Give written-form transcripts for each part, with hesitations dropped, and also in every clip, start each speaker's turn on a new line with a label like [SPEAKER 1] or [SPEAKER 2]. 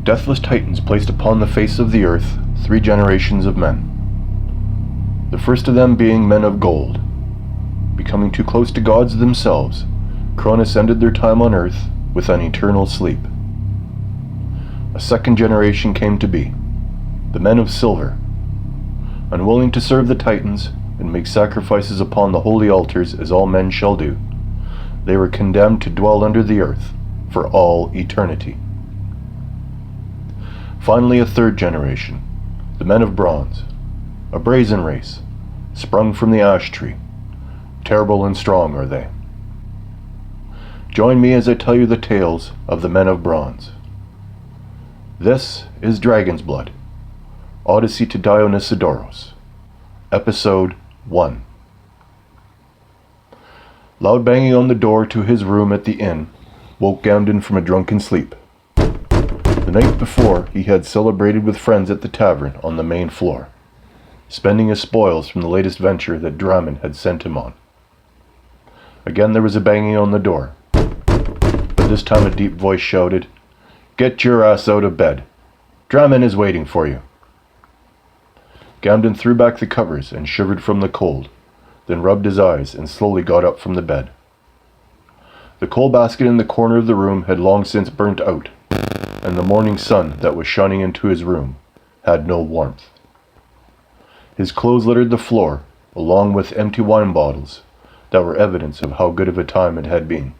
[SPEAKER 1] Deathless titans placed upon the face of the earth 3 generations of men. The first of them being men of gold. Becoming too close to gods themselves, Cronus ended their time on earth with an eternal sleep. A second generation came to be, the men of silver. Unwilling to serve the titans and make sacrifices upon the holy altars as all men shall do, they were condemned to dwell under the earth for all eternity. Finally, a third generation, the men of bronze, a brazen race, sprung from the ash tree. Terrible and strong are they. Join me as I tell you the tales of the men of bronze. This is Dragon's Blood, Odyssey to Dionysodoros, Episode 1. Loud banging on the door to his room at the inn woke Gamden from a drunken sleep. The night before, he had celebrated with friends at the tavern on the main floor, spending his spoils from the latest venture that Dramen had sent him on. Again there was a banging on the door, but this time a deep voice shouted, "Get your ass out of bed. Dramen is waiting for you." Gamden threw back the covers and shivered from the cold, then rubbed his eyes and slowly got up from the bed. The coal basket in the corner of the room had long since burnt out, and the morning sun that was shining into his room had no warmth. His clothes littered the floor, along with empty wine bottles that were evidence of how good of a time it had been.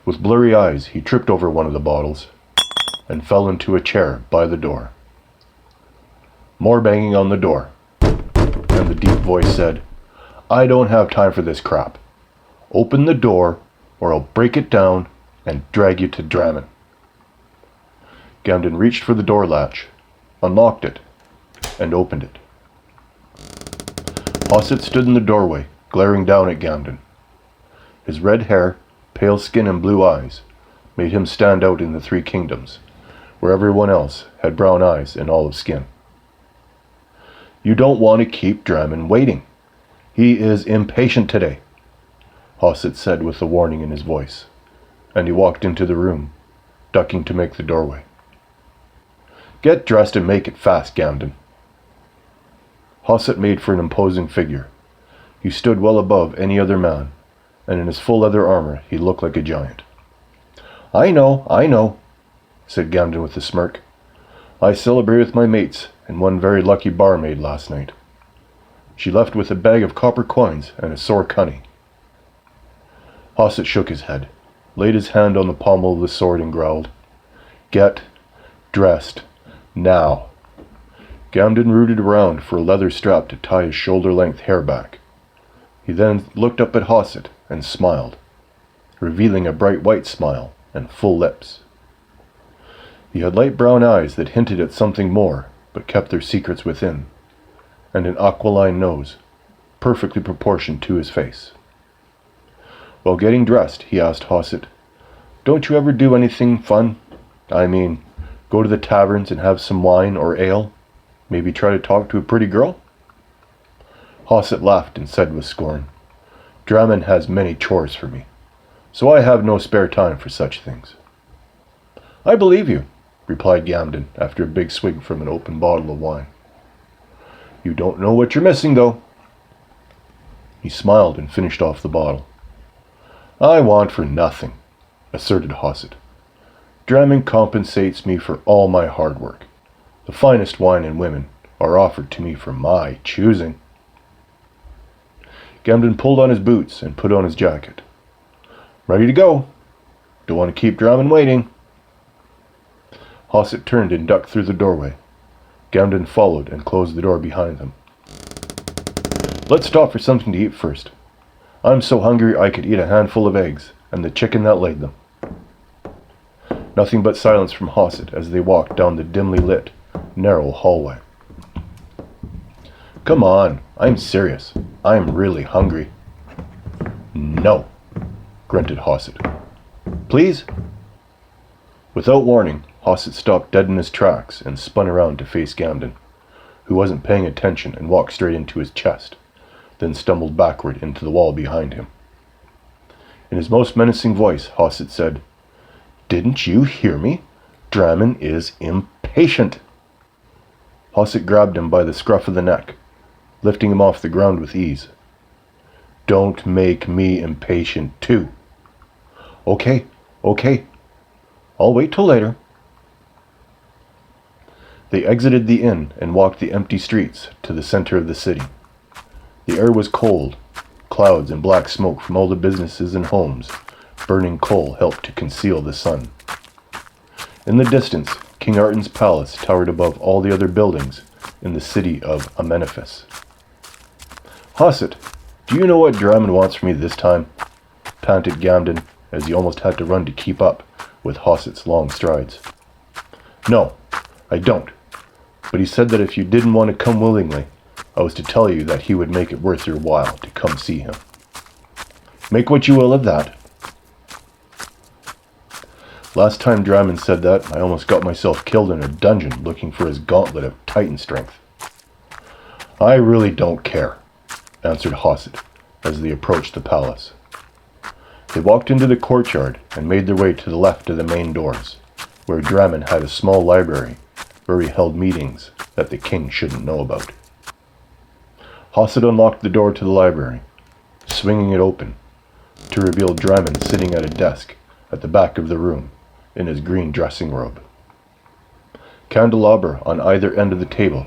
[SPEAKER 1] With blurry eyes, he tripped over one of the bottles and fell into a chair by the door. More banging on the door, and the deep voice said, "I don't have time for this crap. Open the door, or I'll break it down and drag you to Dramen." Gamden reached for the door latch, unlocked it, and opened it. Hosset stood in the doorway, glaring down at Gamden. His red hair, pale skin, and blue eyes made him stand out in the 3 kingdoms, where everyone else had brown eyes and olive skin. "You don't want to keep Dramen waiting. He is impatient today," Hosset said with a warning in his voice, and he walked into the room, ducking to make the doorway. "Get dressed and make it fast, Gamden." Hosset made for an imposing figure. He stood well above any other man, and in his full leather armor he looked like a giant. I know, said Gamden with a smirk. "I celebrated with my mates and one very lucky barmaid last night. She left with a bag of copper coins and a sore cunny." Hosset shook his head, laid his hand on the pommel of the sword and growled, "Get dressed now." Gamden rooted around for a leather strap to tie his shoulder-length hair back. He then looked up at Hosset and smiled, revealing a bright white smile and full lips. He had light brown eyes that hinted at something more, but kept their secrets within, and an aquiline nose, perfectly proportioned to his face. While getting dressed, he asked Hosset, "Don't you ever do anything fun? I mean, go to the taverns and have some wine or ale? Maybe try to talk to a pretty girl?" Hosset laughed and said with scorn, "Dramen has many chores for me, so I have no spare time for such things." "I believe you," replied Gamden after a big swig from an open bottle of wine. "You don't know what you're missing, though." He smiled and finished off the bottle. "I want for nothing," asserted Hosset. "Dramen compensates me for all my hard work. The finest wine and women are offered to me for my choosing." Gamden pulled on his boots and put on his jacket. "Ready to go. Don't want to keep Dramen waiting." Hosset turned and ducked through the doorway. Gamden followed and closed the door behind them. "Let's stop for something to eat first. I'm so hungry I could eat a handful of eggs and the chicken that laid them." Nothing but silence from Hosset as they walked down the dimly lit, narrow hallway. "Come on, I'm serious. I'm really hungry." "No," grunted Hosset. "Please?" Without warning, Hosset stopped dead in his tracks and spun around to face Gamden, who wasn't paying attention and walked straight into his chest, then stumbled backward into the wall behind him. In his most menacing voice, Hosset said, "Didn't you hear me? Dramen is impatient. Hosset grabbed him by the scruff of the neck, lifting him off the ground with ease. Don't make me impatient too. Okay. I'll wait till later. They exited the inn and walked the empty streets to the center of the city. The air was cold. Clouds and black smoke from all the businesses and homes. Burning coal helped to conceal the sun. In the distance, King Arten's palace towered above all the other buildings in the city of Amenephis. Hosset, do you know what Dramen wants from me this time? Panted Gamden, as he almost had to run to keep up with Hosset's long strides. No, I don't. But he said that if you didn't want to come willingly, I was to tell you that he would make it worth your while to come see him. Make what you will of that. Last time Dramen said that, I almost got myself killed in a dungeon looking for his gauntlet of Titan strength. I really don't care, answered Hosset as they approached the palace. They walked into the courtyard and made their way to the left of the main doors, where Dramen had a small library where he held meetings that the king shouldn't know about. Hosset unlocked the door to the library, swinging it open, to reveal Dramen sitting at a desk at the back of the room in his green dressing robe. Candelabra on either end of the table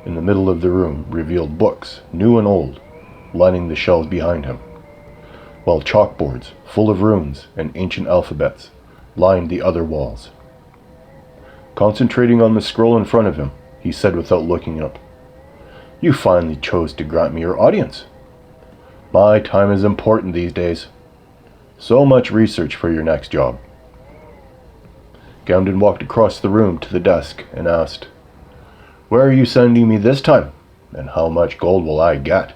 [SPEAKER 1] in the middle of the room revealed books, new and old, lining the shelves behind him, while chalkboards full of runes and ancient alphabets lined the other walls. Concentrating on the scroll in front of him, he said without looking up, "You finally chose to grant me your audience. My time is important these days. So much research for your next job." Gamden walked across the room to the desk and asked, "Where are you sending me this time, and how much gold will I get?"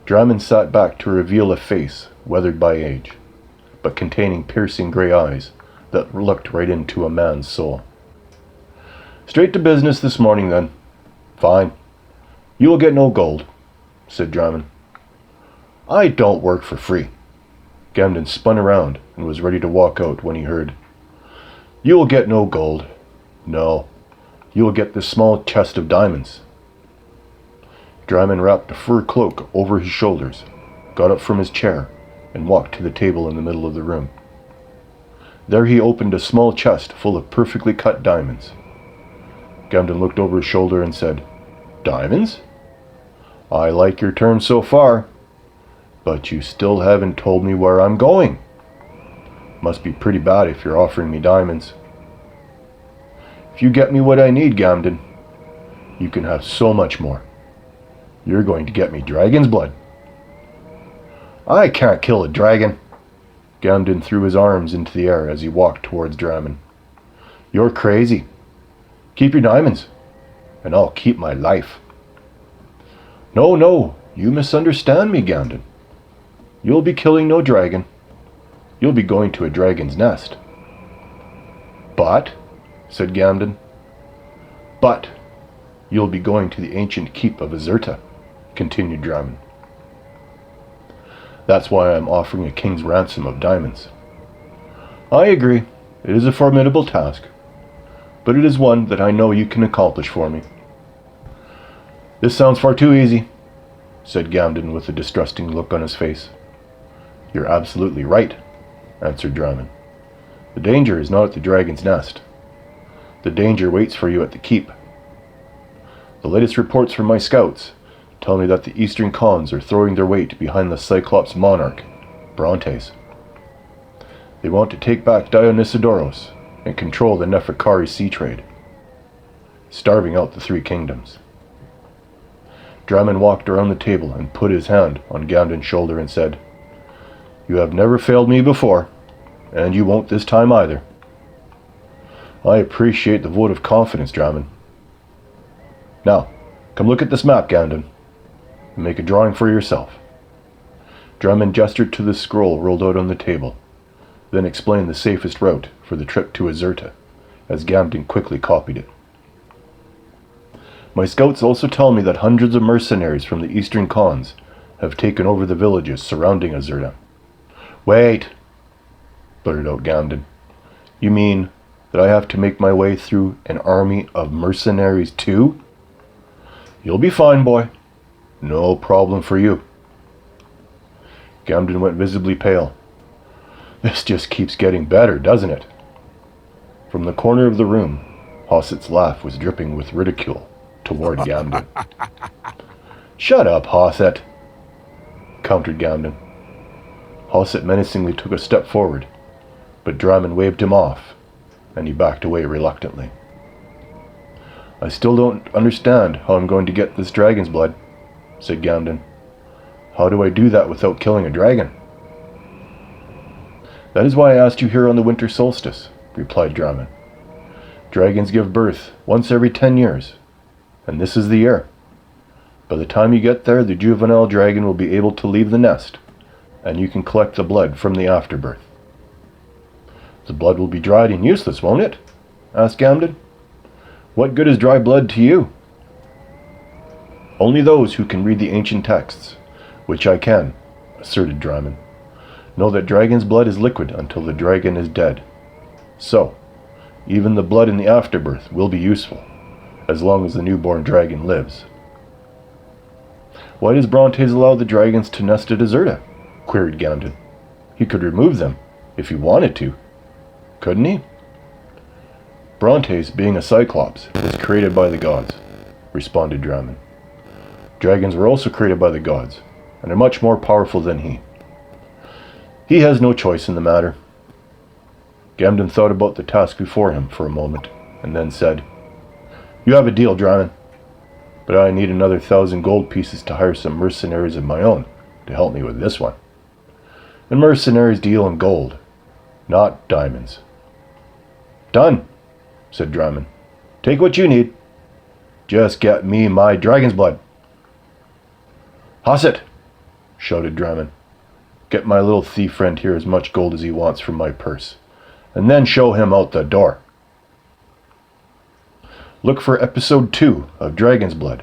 [SPEAKER 1] Dramen sat back to reveal a face weathered by age, but containing piercing grey eyes that looked right into a man's soul. "Straight to business this morning, then." "Fine. You will get no gold," said Dramen. "I don't work for free." Gamden spun around and was ready to walk out when he heard, "You will get no gold. No, you will get this small chest of diamonds." Dramen wrapped a fur cloak over his shoulders, got up from his chair, and walked to the table in the middle of the room. There he opened a small chest full of perfectly cut diamonds. Gamden looked over his shoulder and said, "Diamonds? I like your terms so far, but you still haven't told me where I'm going. Must be pretty bad if you're offering me diamonds." "If you get me what I need, Gamden, you can have so much more. You're going to get me dragon's blood." "I can't kill a dragon." Gamden threw his arms into the air as he walked towards Dramen. "You're crazy. Keep your diamonds, and I'll keep my life." No, you misunderstand me, Gamden. You'll be killing no dragon. You'll be going to a dragon's nest." "But," said Gamden, "but you'll be going to the ancient keep of Azerta," continued Dramen. "That's why I'm offering a king's ransom of diamonds." "I agree. It is a formidable task, but it is one that I know you can accomplish for me." "This sounds far too easy," said Gamden with a distrusting look on his face. "You're absolutely right," answered Dramen. "The danger is not at the dragon's nest. The danger waits for you at the keep. The latest reports from my scouts tell me that the eastern Khans are throwing their weight behind the Cyclops monarch, Brontes. They want to take back Dionysodoros and control the Neferkari sea trade, starving out the three kingdoms. Dramen walked around the table and put his hand on Gamden's shoulder and said, "You have never failed me before, and you won't this time either." "I appreciate the vote of confidence, Dramen. Now, come look at this map, Gamden, and make a drawing for yourself." Dramen gestured to the scroll rolled out on the table, then explained the safest route for the trip to Azerta, as Gamden quickly copied it. "My scouts also tell me that hundreds of mercenaries from the eastern Khans have taken over the villages surrounding Azerta." "Wait," blurted out Gamden. "You mean that I have to make my way through an army of mercenaries too? You'll be fine, boy. No problem for you. Gamden went visibly pale. This just keeps getting better, doesn't it? From the corner of the room, Hosset's laugh was dripping with ridicule toward Gamden. Shut up, Hosset, countered Gamden. Hosset menacingly took a step forward, but Dramen waved him off, and he backed away reluctantly. I still don't understand how I'm going to get this dragon's blood, said Gamden. How do I do that without killing a dragon? That is why I asked you here on the winter solstice, replied Dramen. Dragons give birth once every 10 years, and this is the year. By the time you get there, the juvenile dragon will be able to leave the nest, and you can collect the blood from the afterbirth. The blood will be dried and useless, won't it? Asked Gamden. What good is dry blood to you? Only those who can read the ancient texts, which I can, asserted Dramen, know that dragon's blood is liquid until the dragon is dead. So, even the blood in the afterbirth will be useful, as long as the newborn dragon lives. Why does Brontes allow the dragons to nest at Azerta? Queried Gamden. He could remove them, if he wanted to. Couldn't he? Brontes, being a cyclops, was created by the gods, responded Dramen. Dragons were also created by the gods, and are much more powerful than he. He has no choice in the matter. Gamden thought about the task before him for a moment, and then said, You have a deal, Dramen, but I need another 1,000 gold pieces to hire some mercenaries of my own to help me with this one. And mercenaries deal in gold, not diamonds. Done, said Dramen. Take what you need. Just get me my dragon's blood. Hosset, shouted Dramen. Get my little thief friend here as much gold as he wants from my purse, and then show him out the door. Look for episode 2 of Dragon's Blood,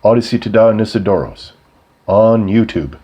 [SPEAKER 1] Odyssey to Dionysodoros, on YouTube.